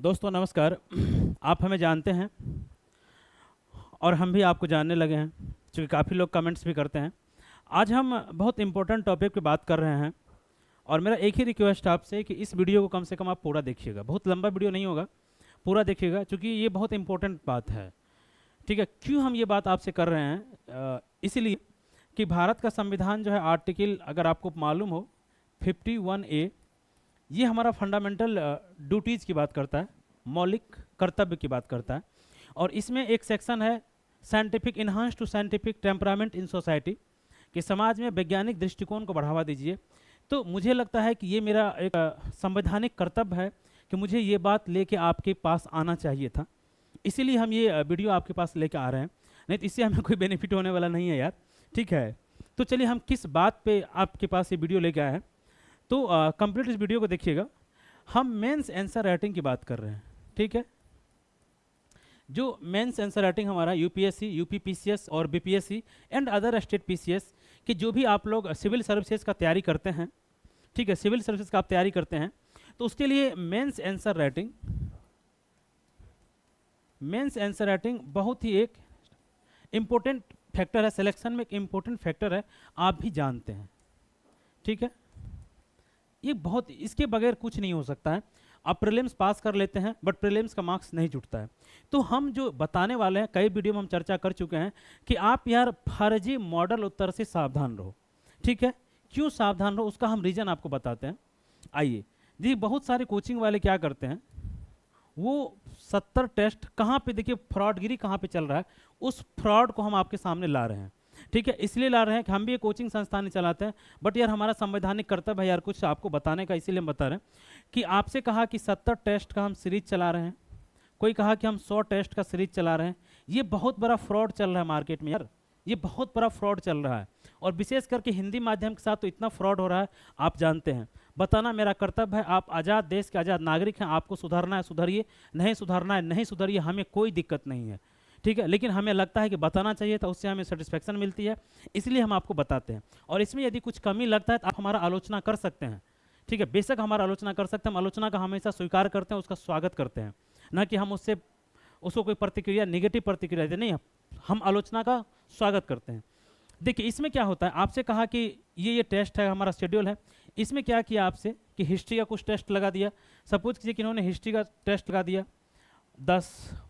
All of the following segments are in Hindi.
दोस्तों नमस्कार। आप हमें जानते हैं और हम भी आपको जानने लगे हैं, क्योंकि काफ़ी लोग कमेंट्स भी करते हैं। आज हम बहुत इम्पोर्टेंट टॉपिक पे बात कर रहे हैं और मेरा एक ही रिक्वेस्ट आपसे कि इस वीडियो को कम से कम आप पूरा देखिएगा। बहुत लंबा वीडियो नहीं होगा, पूरा देखिएगा, क्योंकि ये बहुत इंपॉर्टेंट बात है। ठीक है, क्यों हम ये बात आपसे कर रहे हैं? इसीलिए कि भारत का संविधान जो है, आर्टिकल अगर आपको मालूम हो 51A, ये हमारा फंडामेंटल ड्यूटीज़ की बात करता है, मौलिक कर्तव्य की बात करता है। और इसमें एक सेक्शन है scientific enhance to scientific temperament in society, कि समाज में वैज्ञानिक दृष्टिकोण को बढ़ावा दीजिए। तो मुझे लगता है कि ये मेरा एक संवैधानिक कर्तव्य है कि मुझे ये बात लेके आपके पास आना चाहिए था। इसीलिए हम ये वीडियो आपके पास लेके आ रहे हैं, नहीं तो इससे हमें कोई बेनिफिट होने वाला नहीं है यार। ठीक है, तो चलिए हम किस बात पे आपके पास ये वीडियो लेके आए हैं, तो कंप्लीट इस वीडियो को देखिएगा। हम मेंस आंसर राइटिंग की बात कर रहे हैं। ठीक है, जो मेंस आंसर राइटिंग हमारा यूपीएससी, यूपीपीसीएस और BPSC and other state PCS कि जो भी आप लोग सिविल सर्विसेज का तैयारी करते हैं, ठीक है, सिविल सर्विसेज का आप तैयारी करते हैं, तो उसके लिए मेंस आंसर राइटिंग बहुत ही एक इम्पोर्टेंट फैक्टर है, सिलेक्शन में एक इम्पोर्टेंट फैक्टर है, आप भी जानते हैं। ठीक है, ये बहुत, इसके बगैर कुछ नहीं हो सकता है। आप प्रीलिम्स पास कर लेते हैं, बट प्रीलिम्स का मार्क्स नहीं जुटता है। तो हम जो बताने वाले हैं, कई वीडियो में हम चर्चा कर चुके हैं कि आप यार फर्जी मॉडल उत्तर से सावधान रहो। ठीक है, क्यों सावधान रहो, उसका हम रीज़न आपको बताते हैं। आइए जी, बहुत सारे कोचिंग वाले क्या करते हैं, वो 70 टेस्ट कहाँ पे, देखिए फ्रॉडगिरी कहाँ पे चल रहा है, उस फ्रॉड को हम आपके सामने ला रहे हैं। ठीक है, इसलिए ला रहे हैं कि हम भी एक कोचिंग संस्थान चलाते हैं, बट यार हमारा संवैधानिक कर्तव्य है यार कुछ आपको बताने का, इसीलिए हम बता रहे हैं कि आपसे कहा कि 70 टेस्ट का हम सीरीज चला रहे हैं, कोई कहा कि हम 100 टेस्ट का सीरीज चला रहे हैं। ये बहुत बड़ा फ्रॉड चल रहा है मार्केट में यार, ये बहुत बड़ा फ्रॉड चल रहा है, और विशेष करके हिंदी माध्यम के साथ तो इतना फ्रॉड हो रहा है, आप जानते हैं। बताना मेरा कर्तव्य है, आप आज़ाद देश के आज़ाद नागरिक हैं, आपको सुधरना है सुधरिए, नहीं सुधरना है नहीं सुधरिए, हमें कोई दिक्कत नहीं है। ठीक है, लेकिन हमें लगता है कि बताना चाहिए था, उससे हमें सेटिस्फेक्शन मिलती है, इसलिए हम आपको बताते हैं। और इसमें यदि कुछ कमी लगता है तो आप हमारा आलोचना कर सकते हैं। ठीक है, बेशक हमारा आलोचना कर सकते हैं, हम आलोचना का हमेशा स्वीकार करते हैं, उसका स्वागत करते हैं, ना कि हम उसको कोई प्रतिक्रिया, नेगेटिव प्रतिक्रिया देते नहीं, हम आलोचना का स्वागत करते हैं। देखिए इसमें क्या होता है, आपसे कहा कि ये टेस्ट है, हमारा शेड्यूल है, इसमें क्या किया आपसे कि हिस्ट्री का कुछ टेस्ट लगा दिया। सपोज कीजिए कि इन्होंने हिस्ट्री का टेस्ट लगा दिया 10,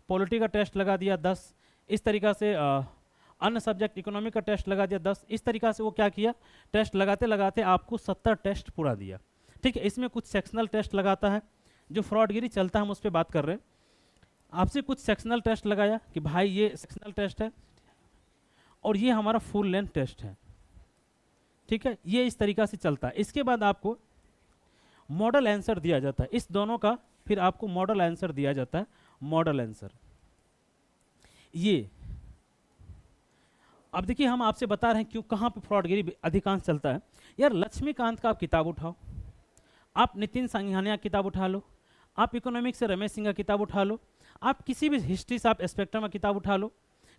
पॉलिटी का टेस्ट लगा दिया 10, इस तरीक़ा से अन्य सब्जेक्ट इकोनॉमी का टेस्ट लगा दिया 10, इस तरीक़ा से वो क्या किया, टेस्ट लगाते लगाते आपको 70 टेस्ट पूरा दिया। ठीक है, इसमें कुछ सेक्शनल टेस्ट लगाता है, जो फ्रॉडगिरी चलता है हम उस पर बात कर रहे हैं। आपसे कुछ सेक्शनल टेस्ट लगाया कि भाई ये सेक्शनल टेस्ट है और ये हमारा फुल लेंथ टेस्ट है। ठीक है, ये इस तरीक़ा से चलता है। इसके बाद आपको मॉडल आंसर दिया जाता है, इस दोनों का फिर आपको मॉडल आंसर दिया जाता है। मॉडल आंसर ये, अब देखिए हम आपसे बता रहे हैं क्यों, कहाँ पे फ्रॉडगिरी अधिकांश चलता है। यार लक्ष्मीकांत का आप किताब उठाओ, आप नितिन संघानिया किताब उठा लो, आप इकोनॉमिक्स से रमेश सिंह का किताब उठा लो, आप किसी भी हिस्ट्री से आप स्पेक्ट्रम का किताब उठा लो।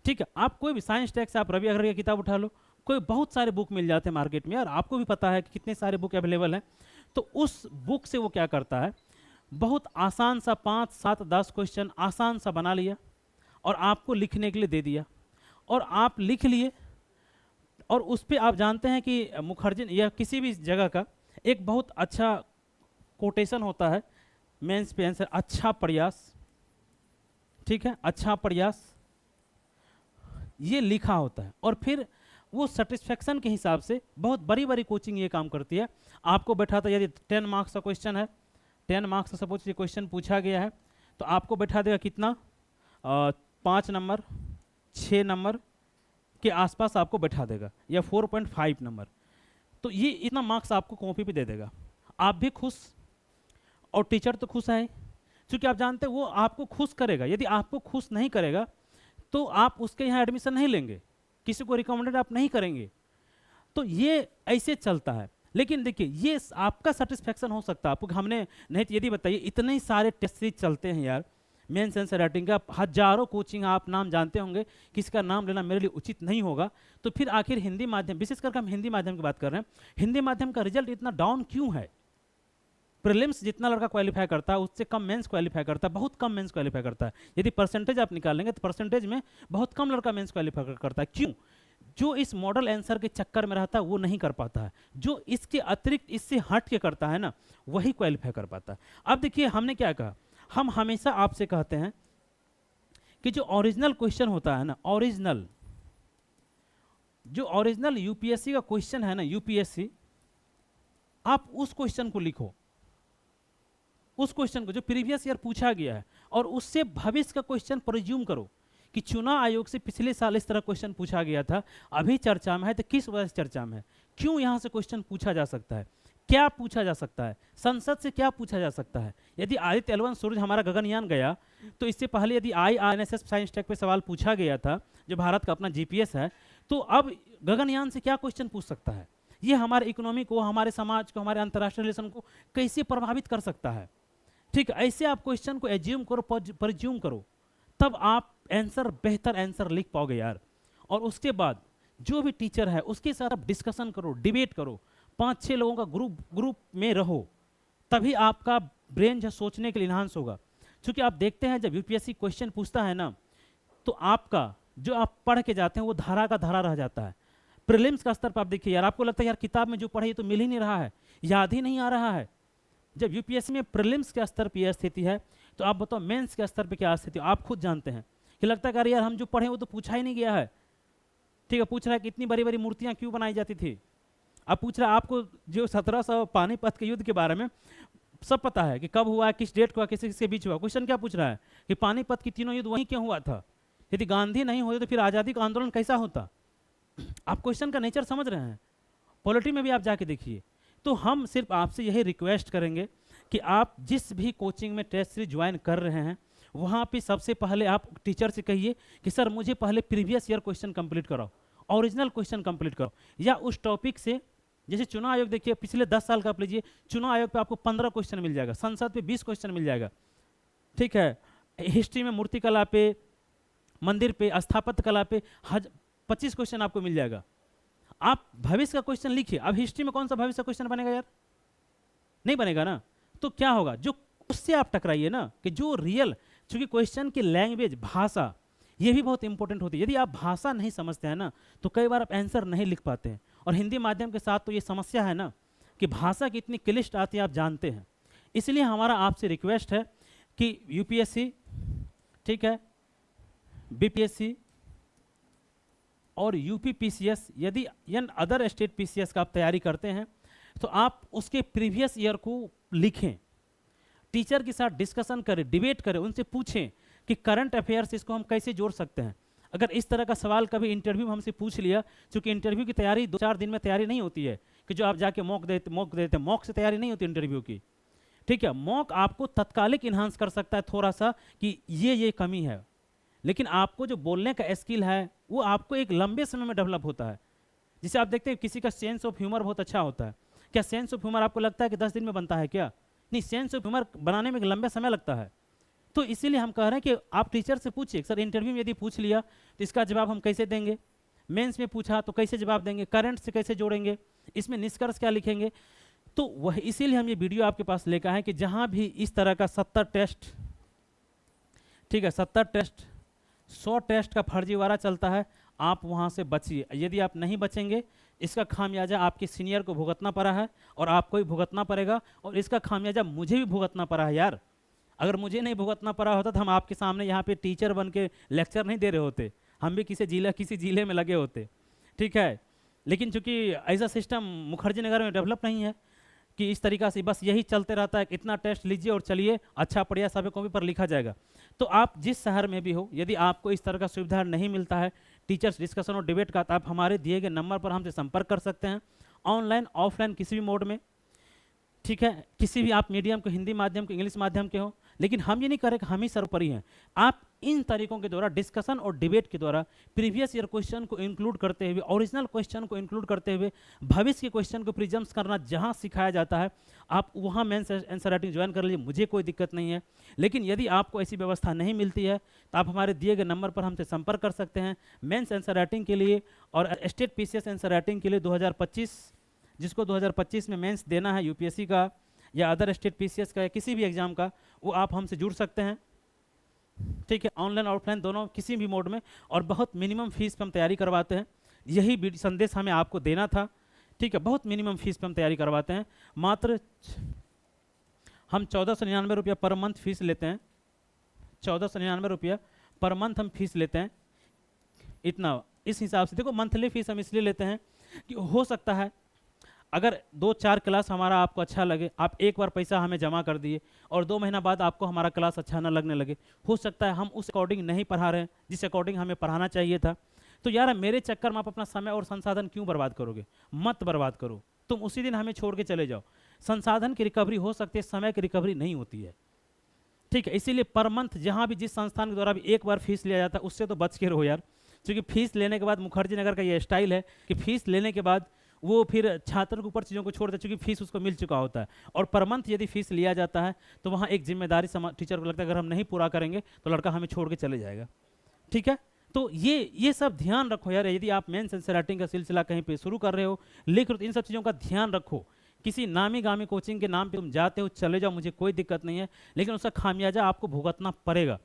ठीक है, आप कोई भी साइंस टेक्स से आप रवि अग्रवाल की किताब उठा लो, कोई बहुत सारे बुक मिल जाते हैं मार्केट में यार, आपको भी पता है कि कितने सारे बुक अवेलेबल हैं। तो उस बुक से वो क्या करता है, बहुत आसान सा 5, 7, 10 क्वेश्चन आसान सा बना लिया और आपको लिखने के लिए दे दिया, और आप लिख लिए। और उस पर आप जानते हैं कि मुखर्जी या किसी भी जगह का एक बहुत अच्छा कोटेशन होता है मेंस पे आंसर, अच्छा प्रयास। ठीक है, अच्छा प्रयास, ये लिखा होता है, और फिर वो सेटिस्फेक्शन के हिसाब से बहुत बड़ी बड़ी कोचिंग ये काम करती है। आपको बैठाता है, यदि 10 मार्क्स का क्वेश्चन है, 10 मार्क्स का सपोज ये क्वेश्चन पूछा गया है, तो आपको बैठा देगा कितना, 5 नंबर 6 नंबर के आसपास आपको बैठा देगा, या 4.5 नंबर। तो ये इतना मार्क्स आपको कॉपी पे दे देगा, आप भी खुश और टीचर तो खुश है, क्योंकि आप जानते हैं वो आपको खुश करेगा। यदि आपको खुश नहीं करेगा तो आप उसके यहाँ एडमिशन नहीं लेंगे, किसी को रिकमेंडेड आप नहीं करेंगे। तो ये ऐसे चलता है। लेकिन देखिए ये आपका सेटिस्फेक्शन हो सकता है आपको, हमने नहीं तो यदि बताइए इतने ही सारे टेस्ट सीरीज चलते हैं यार, मेंस आंसर राइटिंग का हजारों कोचिंग, आप नाम जानते होंगे, किसी का नाम लेना मेरे लिए उचित नहीं होगा। तो फिर आखिर हिंदी माध्यम, विशेष करके हम हिंदी माध्यम की बात कर रहे हैं, हिंदी माध्यम का रिजल्ट इतना डाउन क्यों है? प्रीलिम्स जितना लड़का क्वालिफाई करता है उससे कम मेंस क्वालिफाई करता है, बहुत कम मेंस क्वालिफाई करता है। यदि परसेंटेज आप निकालेंगे तो परसेंटेज में बहुत कम लड़का मेंस क्वालिफाई करता है। क्यों? जो इस मॉडल आंसर के चक्कर में रहता है वो नहीं कर पाता है, जो इसके अतिरिक्त इससे हट के करता है ना वही क्वालिफाई कर पाता है। अब देखिए हमने क्या कहा, हम हमेशा आपसे कहते हैं कि जो ओरिजिनल क्वेश्चन होता है ना, ओरिजिनल जो ओरिजिनल यूपीएससी का क्वेश्चन है ना, यूपीएससी, आप उस क्वेश्चन को लिखो, उस क्वेश्चन को जो प्रीवियस ईयर पूछा गया है, और उससे भविष्य का क्वेश्चन प्रिज्यूम करो कि चुनाव आयोग से पिछले साल इस तरह क्वेश्चन पूछा गया था, अभी चर्चा में है, तो किस वजह से चर्चा में है, क्यों यहाँ से क्वेश्चन पूछा जा सकता है, क्या पूछा जा सकता है, संसद से क्या पूछा जा सकता है। यदि आदित्य L1 सूरज हमारा गगनयान गया तो इससे पहले यदि INSS साइंस टेक पे सवाल पूछा गया था, जो भारत का अपना GPS है, तो अब गगनयान से क्या क्वेश्चन पूछ सकता है, ये हमारे इकोनॉमी को, हमारे समाज को, हमारे अंतर्राष्ट्रीय रिलेशन को कैसे प्रभावित कर सकता है। ठीक, ऐसे आप क्वेश्चन को एज्यूम करो, परज्यूम करो, तब आप आंसर, बेहतर आंसर लिख पाओगे यार। और उसके बाद जो भी टीचर है उसके साथ आप डिस्कशन करो, डिबेट करो, 5-6 लोगों का ग्रुप में रहो, तभी आपका ब्रेन जो सोचने के लिए इन्हांस होगा। क्योंकि आप देखते हैं जब यूपीएससी क्वेश्चन पूछता है ना, तो आपका जो आप पढ़ के जाते हैं वो धारा का धारा रह जाता है। प्रीलिम्स का स्तर पर आप देखिए यार, आपको लगता है यार किताब में जो पढ़े तो मिल ही नहीं रहा है, याद ही नहीं आ रहा है। जब यूपीएससी में प्रीलिम्स के स्तर पर यह स्थिति है, तो आप बताओ मेंस के स्तर पर क्या स्थिति, आप खुद जानते हैं कि लगता है यार हम जो पढ़े वो तो पूछा ही नहीं गया है। ठीक है, पूछ रहा है कि इतनी बड़ी बड़ी मूर्तियां क्यों बनाई जाती थी, अब पूछ रहा है आपको जो 1700 पानीपत के युद्ध के बारे में सब पता है कि कब हुआ, किस डेट को हुआ, किसी के बीच हुआ। क्वेश्चन क्या पूछ रहा है कि पानीपत की तीनों युद्ध वहीं क्यों हुआ था, यदि गांधी नहीं होते तो फिर आज़ादी का आंदोलन कैसा होता। आप क्वेश्चन का नेचर समझ रहे हैं, पॉलिटी में भी आप जाके देखिए। तो हम सिर्फ आपसे यही रिक्वेस्ट करेंगे कि आप जिस भी कोचिंग में टेस्ट सीरीज ज्वाइन कर रहे हैं, वहाँ पे सबसे पहले आप टीचर से कहिए कि सर मुझे पहले प्रीवियस ईयर क्वेश्चन कंप्लीट कराओ, ओरिजिनल क्वेश्चन कंप्लीट करो, या उस टॉपिक से, जैसे चुनाव आयोग देखिए पिछले 10 साल का आप लीजिए, चुनाव आयोग पे आपको 15 क्वेश्चन मिल जाएगा, संसद पे 20 क्वेश्चन मिल जाएगा। ठीक है, हिस्ट्री में मूर्ति कला पे, मंदिर पे, स्थापत्य कला पे 25 क्वेश्चन आपको मिल जाएगा। आप भविष्य का क्वेश्चन लिखिए। अब हिस्ट्री में कौन सा भविष्य का क्वेश्चन बनेगा यार, नहीं बनेगा ना। तो क्या होगा, जो उससे आप टकराइए ना, कि जो रियल, चूंकि क्वेश्चन की लैंग्वेज, भाषा, ये भी बहुत इंपॉर्टेंट होती है। यदि आप भाषा नहीं समझते हैं ना तो कई बार आप आंसर नहीं लिख पाते हैं। और हिंदी माध्यम के साथ तो ये समस्या है ना कि भाषा कितनी क्लिष्ट आती है, आप जानते हैं। इसलिए हमारा आपसे रिक्वेस्ट है कि यूपीएससी, ठीक है, बीपीएससी और यूपीपीसीएस, यदि अदर स्टेट पीसीएस का आप तैयारी करते हैं तो आप उसके प्रीवियस ईयर को लिखें, टीचर के साथ डिस्कशन करें, डिबेट करें, उनसे पूछें कि करंट अफेयर्स इसको हम कैसे जोड़ सकते हैं। अगर इस तरह का सवाल कभी इंटरव्यू में हमसे पूछ लिया, क्योंकि इंटरव्यू की तैयारी 2-4 दिन में तैयारी नहीं होती है कि जो आप जाके मॉक देते, मॉक से तैयारी नहीं होती इंटरव्यू की। ठीक है, मॉक आपको तत्कालिक इन्हांस कर सकता है थोड़ा सा कि ये कमी है, लेकिन आपको जो बोलने का स्किल है वो आपको एक लंबे समय में डेवलप होता है। जिसे आप देखते हैं किसी का सेंस ऑफ ह्यूमर बहुत अच्छा होता है, क्या सेंस ऑफ ह्यूमर आपको लगता है कि 10 दिन में बनता है क्या? नहीं, सेंस ऑफ ह्यूमर बनाने में लंबा समय लगता है। तो इसीलिए हम कह रहे हैं कि आप टीचर से पूछिए, सर इंटरव्यू में यदि पूछ लिया तो इसका जवाब हम कैसे देंगे, मेंस में पूछा तो कैसे जवाब देंगे, करंट से कैसे जोड़ेंगे, इसमें निष्कर्ष क्या लिखेंगे। तो वह इसीलिए हम ये वीडियो आपके पास लेकर आए कि जहाँ भी इस तरह का 70 टेस्ट, ठीक है, 70 टेस्ट, 100 टेस्ट का फर्जीवाड़ा चलता है, आप वहाँ से बचिए। यदि आप नहीं बचेंगे, इसका खामियाजा आपके सीनियर को भुगतना पड़ा है और आपको भी भुगतना पड़ेगा, और इसका खामियाजा मुझे भी भुगतना पड़ा है यार। अगर मुझे नहीं भुगतना पड़ा होता तो हम आपके सामने यहाँ पे टीचर बन के लेक्चर नहीं दे रहे होते, हम भी किसी जिले में लगे होते। ठीक है, लेकिन चूंकि ऐसा सिस्टम मुखर्जी नगर में डेवलप नहीं है कि इस तरीक़ा से बस यही चलते रहता है, इतना टेस्ट लीजिए और चलिए अच्छा पढ़िया सभी कॉपी पर लिखा जाएगा। तो आप जिस शहर में भी हो, यदि आपको इस तरह का सुविधा नहीं मिलता है टीचर्स डिस्कशन और डिबेट का, तो आप हमारे दिए गए नंबर पर हमसे संपर्क कर सकते हैं, ऑनलाइन ऑफलाइन किसी भी मोड में। ठीक है, किसी भी आप मीडियम को, हिंदी माध्यम के, इंग्लिश माध्यम के हो, लेकिन हम ये नहीं कह रहे कि हम ही सर्वोपरि हैं। आप इन तरीकों के द्वारा, डिस्कशन और डिबेट के द्वारा, प्रीवियस ईयर क्वेश्चन को इंक्लूड करते हुए, ओरिजिनल क्वेश्चन को इंक्लूड करते हुए, भविष्य के क्वेश्चन को प्रिजम्स करना जहां सिखाया जाता है, आप वहां मेंस आंसर राइटिंग ज्वाइन कर लीजिए, मुझे कोई दिक्कत नहीं है। लेकिन यदि आपको ऐसी व्यवस्था नहीं मिलती है तो आप हमारे दिए गए नंबर पर हमसे संपर्क कर सकते हैं। मेंस आंसर राइटिंग के लिए और स्टेट पीसीएस आंसर राइटिंग के लिए 2025, जिसको 2025 में मेंस देना है यूपीएससी का, या अदर स्टेट पीसीएस का या किसी भी एग्ज़ाम का, वो आप हमसे जुड़ सकते हैं। ठीक है, ऑनलाइन ऑफलाइन दोनों किसी भी मोड में, और बहुत मिनिमम फीस पे हम तैयारी करवाते हैं। यही संदेश हमें आपको देना था। ठीक है, बहुत मिनिमम फीस पे हम तैयारी करवाते हैं। मात्र हम 1499 रुपया पर मंथ फीस लेते हैं। 1499 रुपया पर मंथ हम फीस लेते हैं। इतना इस हिसाब से देखो, मंथली फीस हम इसलिए लेते हैं कि हो सकता है अगर 2-4 क्लास हमारा आपको अच्छा लगे, आप एक बार पैसा हमें जमा कर दिए और 2 महीना बाद आपको हमारा क्लास अच्छा ना लगने लगे, हो सकता है हम उस अकॉर्डिंग नहीं पढ़ा रहे हैं जिस अकॉर्डिंग हमें पढ़ाना चाहिए था। तो यार मेरे चक्कर में आप अपना समय और संसाधन क्यों बर्बाद करोगे? मत बर्बाद करो, तुम उसी दिन हमें छोड़ के चले जाओ। संसाधन की रिकवरी हो सकती है, समय की रिकवरी नहीं होती है। ठीक है, इसीलिए पर मंथ जहाँ भी जिस संस्थान के द्वारा भी एक बार फीस लिया जाता है उससे तो बच के रहो यार, क्योंकि फीस लेने के बाद मुखर्जी नगर का ये स्टाइल है कि फीस लेने के बाद वो फिर छात्र के ऊपर चीज़ों को छोड़ दे, चूँकि फीस उसको मिल चुका होता है। और पर मंथ यदि फीस लिया जाता है तो वहाँ एक जिम्मेदारी टीचर को लगता है, अगर हम नहीं पूरा करेंगे तो लड़का हमें छोड़ के चले जाएगा। ठीक है, तो ये सब ध्यान रखो यार। यदि आप मेंस आंसर राइटिंग का सिलसिला कहीं पे शुरू कर रहे हो, लिख रहे हो, तो इन सब चीज़ों का ध्यान रखो। किसी नामी गामी कोचिंग के नाम पे तुम जाते हो, चले जाओ, मुझे कोई दिक्कत नहीं है, लेकिन उसका खामियाजा आपको भुगतना पड़ेगा।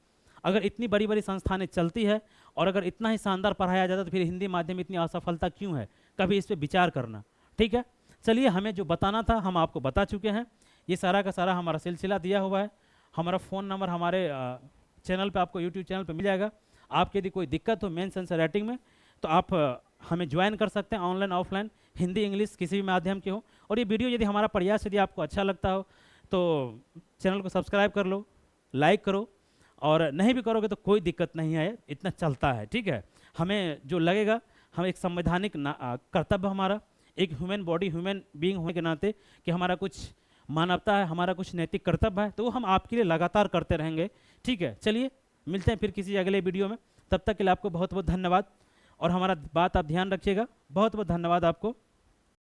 अगर इतनी बड़ी बड़ी संस्थानें चलती है और अगर इतना ही शानदार पढ़ाया जाता तो फिर हिंदी माध्यम में इतनी असफलता क्यों है? कभी इस पर विचार करना। ठीक है, चलिए, हमें जो बताना था हम आपको बता चुके हैं। ये सारा का सारा हमारा सिलसिला दिया हुआ है। हमारा फ़ोन नंबर हमारे चैनल पे, आपको यूट्यूब चैनल पे मिल जाएगा। आपके यदि कोई दिक्कत हो मेंस आंसर राइटिंग में तो आप हमें ज्वाइन कर सकते हैं, ऑनलाइन ऑफलाइन, हिंदी इंग्लिश किसी भी माध्यम के हो। और ये वीडियो यदि हमारा प्रयास यदि आपको अच्छा लगता हो तो चैनल को सब्सक्राइब कर लो, लाइक करो, और नहीं भी करोगे तो कोई दिक्कत नहीं है, इतना चलता है। ठीक है, हमें जो लगेगा, हम एक संवैधानिक कर्तव्य हमारा, एक ह्यूमन बॉडी, ह्यूमन बीइंग होने के नाते कि हमारा कुछ मानवता है, हमारा कुछ नैतिक कर्तव्य है, तो वो हम आपके लिए लगातार करते रहेंगे। ठीक है, चलिए मिलते हैं फिर किसी अगले वीडियो में। तब तक के लिए आपको बहुत बहुत धन्यवाद, और हमारा बात आप ध्यान रखिएगा। बहुत बहुत धन्यवाद आपको।